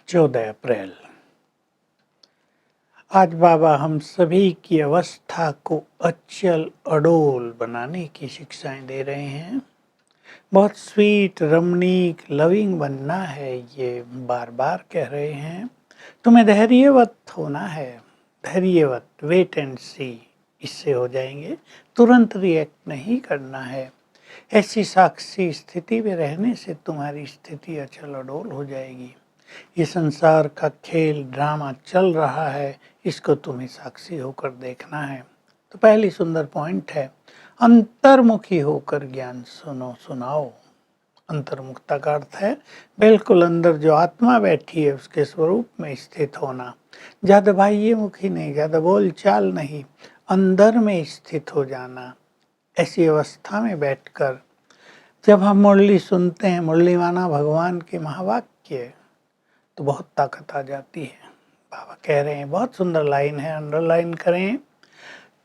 14 अप्रैल। आज बाबा हम सभी की अवस्था को अचल अडोल बनाने की शिक्षाएं दे रहे हैं। बहुत स्वीट, रमणीक, लविंग बनना है, ये बार बार कह रहे हैं। तुम्हें धैर्यवत होना है, धैर्यवत, वेट एंड सी, इससे हो जाएंगे। तुरंत रिएक्ट नहीं करना है। ऐसी साक्षी स्थिति में रहने से तुम्हारी स्थिति अचल अडोल हो जाएगी। ये संसार का खेल ड्रामा चल रहा है, इसको तुम्हें साक्षी होकर देखना है। तो पहली सुंदर पॉइंट है, अंतर्मुखी होकर ज्ञान सुनो सुनाओ। अंतर्मुखता का अर्थ है बिल्कुल अंदर जो आत्मा बैठी है उसके स्वरूप में स्थित होना। ज्यादा बाह्य मुखी नहीं, ज्यादा बोल चाल नहीं, अंदर में स्थित हो जाना। ऐसी अवस्था में बैठकर जब हम मुरली सुनते हैं, मुरली माना भगवान के महावाक्य, तो बहुत ताकत आ जाती है। बाबा कह रहे हैं, बहुत सुंदर लाइन है, अंडरलाइन करें।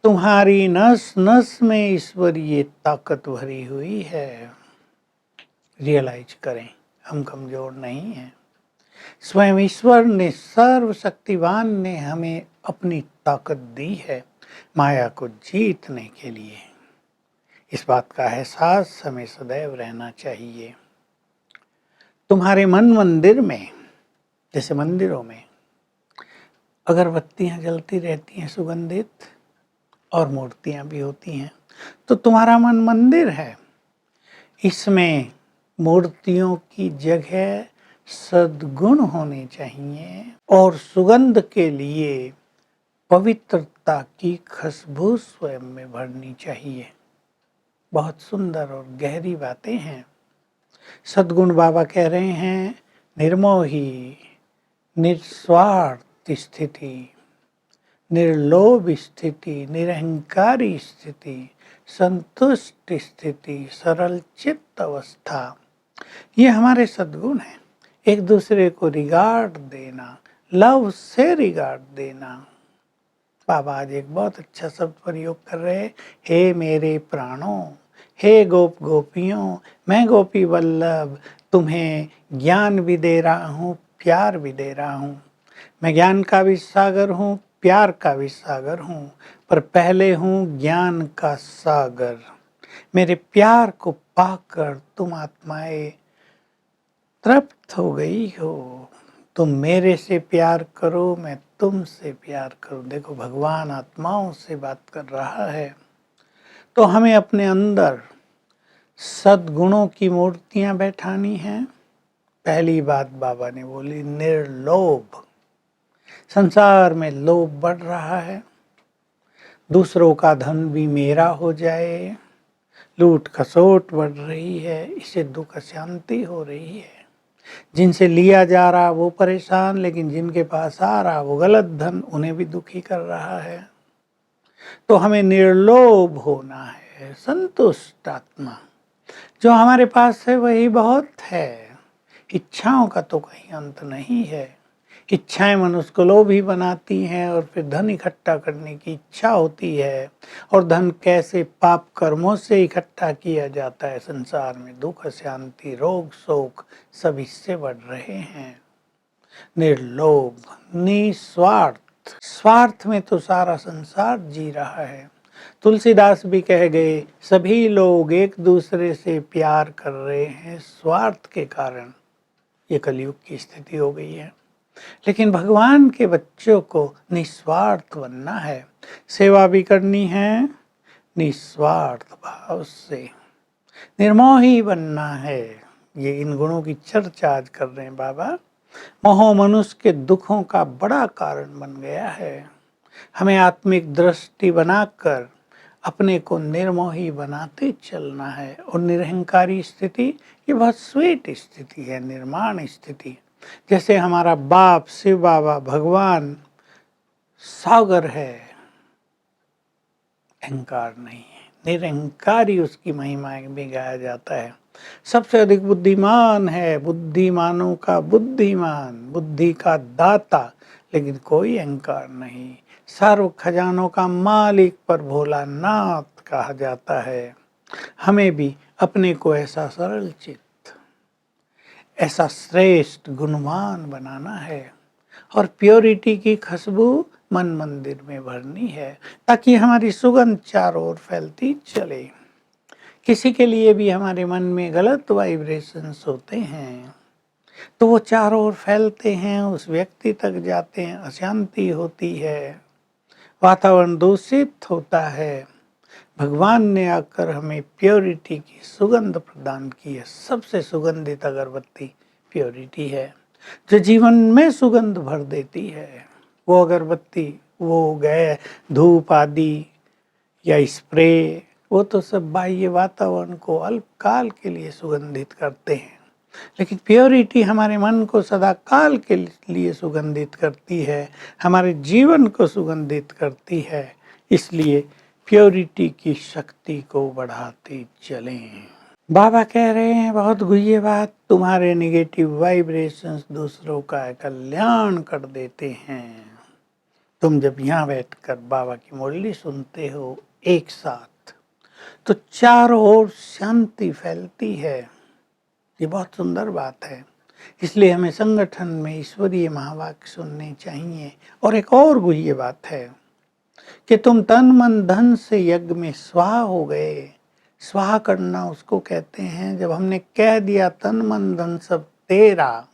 तुम्हारी नस नस में ईश्वरीय ताकत भरी हुई है। रियलाइज करें, हम कमजोर नहीं हैं। स्वयं ईश्वर ने, सर्वशक्तिवान ने हमें अपनी ताकत दी है माया को जीतने के लिए। इस बात का एहसास हमें सदैव रहना चाहिए। तुम्हारे मन मंदिर में, जैसे मंदिरों में अगरबत्तियां जलती रहती हैं सुगंधित, और मूर्तियां भी होती हैं, तो तुम्हारा मन मंदिर है। इसमें मूर्तियों की जगह सद्गुण होने चाहिए और सुगंध के लिए पवित्रता की खुशबू स्वयं में भरनी चाहिए। बहुत सुंदर और गहरी बातें हैं। सद्गुण बाबा कह रहे हैं, निर्मोही, निस्वार्थ स्थिति, निर्लोभ स्थिति, निरहंकारी स्थिति, संतुष्ट स्थिति, सरल चित्त अवस्था, ये हमारे सद्गुण हैं। एक दूसरे को रिगार्ड देना, लव से रिगार्ड देना। बाबा आज एक बहुत अच्छा शब्द प्रयोग कर रहे हैं, हे मेरे प्राणों, हे गोप गोपियों, मैं गोपी वल्लभ तुम्हें ज्ञान भी दे रहा हूँ, प्यार भी दे रहा हूँ। मैं ज्ञान का भी सागर हूँ, प्यार का भी सागर हूँ, पर पहले हूँ ज्ञान का सागर। मेरे प्यार को पाकर तुम आत्माएं तृप्त हो गई हो। तुम मेरे से प्यार करो, मैं तुमसे प्यार करूं। देखो, भगवान आत्माओं से बात कर रहा है। तो हमें अपने अंदर सद्गुणों की मूर्तियां बैठानी हैं। पहली बात बाबा ने बोली, निर्लोभ। संसार में लोभ बढ़ रहा है, दूसरों का धन भी मेरा हो जाए, लूट खसोट बढ़ रही है, इससे दुख शांति हो रही है। जिनसे लिया जा रहा वो परेशान, लेकिन जिनके पास आ रहा वो गलत धन उन्हें भी दुखी कर रहा है। तो हमें निर्लोभ होना है, संतुष्ट आत्मा। जो हमारे पास है वही बहुत है। इच्छाओं का तो कहीं अंत नहीं है। इच्छाएं मनुष्य को लोभी बनाती हैं और फिर धन इकट्ठा करने की इच्छा होती है। और धन कैसे पाप कर्मों से इकट्ठा किया जाता है। संसार में दुख, शांति, रोग, शोक सब इससे बढ़ रहे हैं। निर्लोभ, निस्वार्थ। स्वार्थ में तो सारा संसार जी रहा है। तुलसीदास भी कह गए, सभी लोग एक दूसरे से प्यार कर रहे हैं स्वार्थ के कारण। ये कलयुग की स्थिति हो गई है। लेकिन भगवान के बच्चों को निस्वार्थ बनना है, सेवा भी करनी है निस्वार्थ भाव से, निर्मोही बनना है। ये इन गुणों की चर्चा आज कर रहे हैं बाबा। मोह मनुष्य के दुखों का बड़ा कारण बन गया है। हमें आत्मिक दृष्टि बनाकर अपने को निर्मोही बनाते चलना है। और निरहंकारी स्थिति, ये बहुत स्वीट स्थिति है, निर्माण स्थिति। जैसे हमारा बाप शिव बाबा भगवान सागर है, अहंकार नहीं है, निरहंकारी उसकी महिमा भी गाया जाता है। सबसे अधिक बुद्धिमान है, बुद्धिमानों का बुद्धिमान, बुद्धि का दाता, लेकिन कोई अहंकार नहीं। सर्व खजानों का मालिक पर भोलानाथ कहा जाता है। हमें भी अपने को ऐसा सरल चित्त, ऐसा श्रेष्ठ गुणवान बनाना है और प्योरिटी की खुशबू मन मंदिर में भरनी है ताकि हमारी सुगंध चारों ओर फैलती चले। किसी के लिए भी हमारे मन में गलत वाइब्रेशंस होते हैं तो वो चारों ओर फैलते हैं, उस व्यक्ति तक जाते हैं, अशांति होती है, वातावरण दूषित होता है। भगवान ने आकर हमें प्योरिटी की सुगंध प्रदान की है। सबसे सुगंधित अगरबत्ती प्योरिटी है जो जीवन में सुगंध भर देती है। वो अगरबत्ती, वो गए धूप आदि या स्प्रे, वो तो सब बाह्य वातावरण को अल्पकाल के लिए सुगंधित करते हैं, लेकिन प्योरिटी हमारे मन को सदा काल के लिए सुगंधित करती है, हमारे जीवन को सुगंधित करती है। इसलिए प्योरिटी की शक्ति को बढ़ाते चलें। बाबा कह रहे हैं बहुत गुह्य बात, तुम्हारे नेगेटिव वाइब्रेशंस दूसरों का कल्याण कर देते हैं। तुम जब यहाँ बैठकर बाबा की मुरली सुनते हो एक साथ तो चारों ओर शांति फैलती है। ये बहुत सुंदर बात है। इसलिए हमें संगठन में ईश्वरीय महावाक्य सुनने चाहिए। और एक और गुह्य बात है कि तुम तन मन धन से यज्ञ में स्वाहा हो गए। स्वाहा करना उसको कहते हैं जब हमने कह दिया तन मन धन सब तेरा,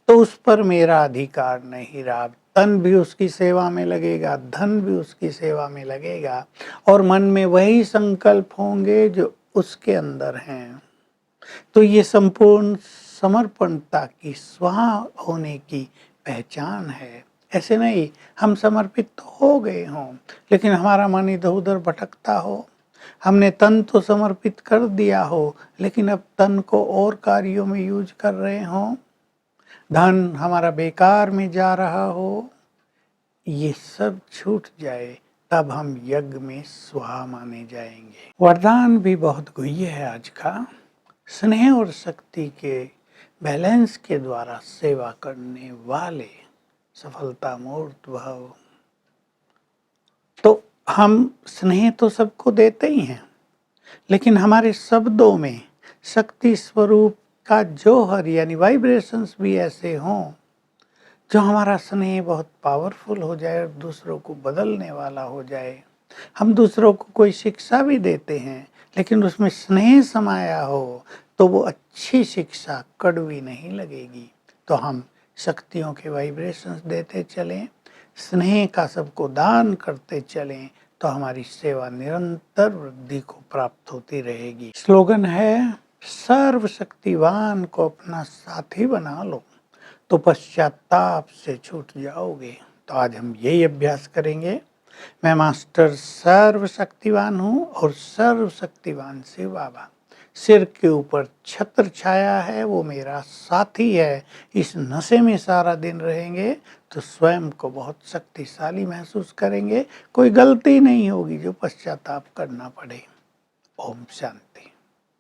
तो उस पर मेरा अधिकार नहीं रहा। तन भी उसकी सेवा में लगेगा, धन भी उसकी सेवा में लगेगा और मन में वही संकल्प होंगे जो उसके अंदर हैं। तो ये संपूर्ण समर्पणता की स्वाहा होने की पहचान है। ऐसे नहीं हम समर्पित तो हो गए हों लेकिन हमारा मन इधर उधर भटकता हो, हमने तन तो समर्पित कर दिया हो लेकिन अब तन को और कार्यों में यूज कर रहे हों, धन हमारा बेकार में जा रहा हो, ये सब छूट जाए तब हम यज्ञ में स्वाहा माने जाएंगे। वरदान भी बहुत गुह्य है आज का। स्नेह और शक्ति के बैलेंस के द्वारा सेवा करने वाले सफलता मूर्त भव। तो हम स्नेह तो सबको देते ही हैं, लेकिन हमारे शब्दों में शक्ति स्वरूप का जौहर यानी वाइब्रेशंस भी ऐसे हों जो हमारा स्नेह बहुत पावरफुल हो जाए और दूसरों को बदलने वाला हो जाए। हम दूसरों को कोई शिक्षा भी देते हैं लेकिन उसमें स्नेह समाया हो तो वो अच्छी शिक्षा कड़वी नहीं लगेगी। तो हम शक्तियों के वाइब्रेशंस देते चलें, स्नेह का सबको दान करते चलें तो हमारी सेवा निरंतर वृद्धि को प्राप्त होती रहेगी। स्लोगन है सर्वशक्तिवान को अपना साथी बना लो तो पश्चाताप से छूट जाओगे। तो आज हम यही अभ्यास करेंगे। मैं मास्टर सर्वशक्तिवान हूँ और सर्वशक्तिवान से बाबा। सिर के ऊपर छत्र छाया है, वो मेरा साथी है। इस नशे में सारा दिन रहेंगे तो स्वयं को बहुत शक्तिशाली महसूस करेंगे। कोई गलती नहीं होगी जो पश्चाताप करना पड़े। ओम शांति।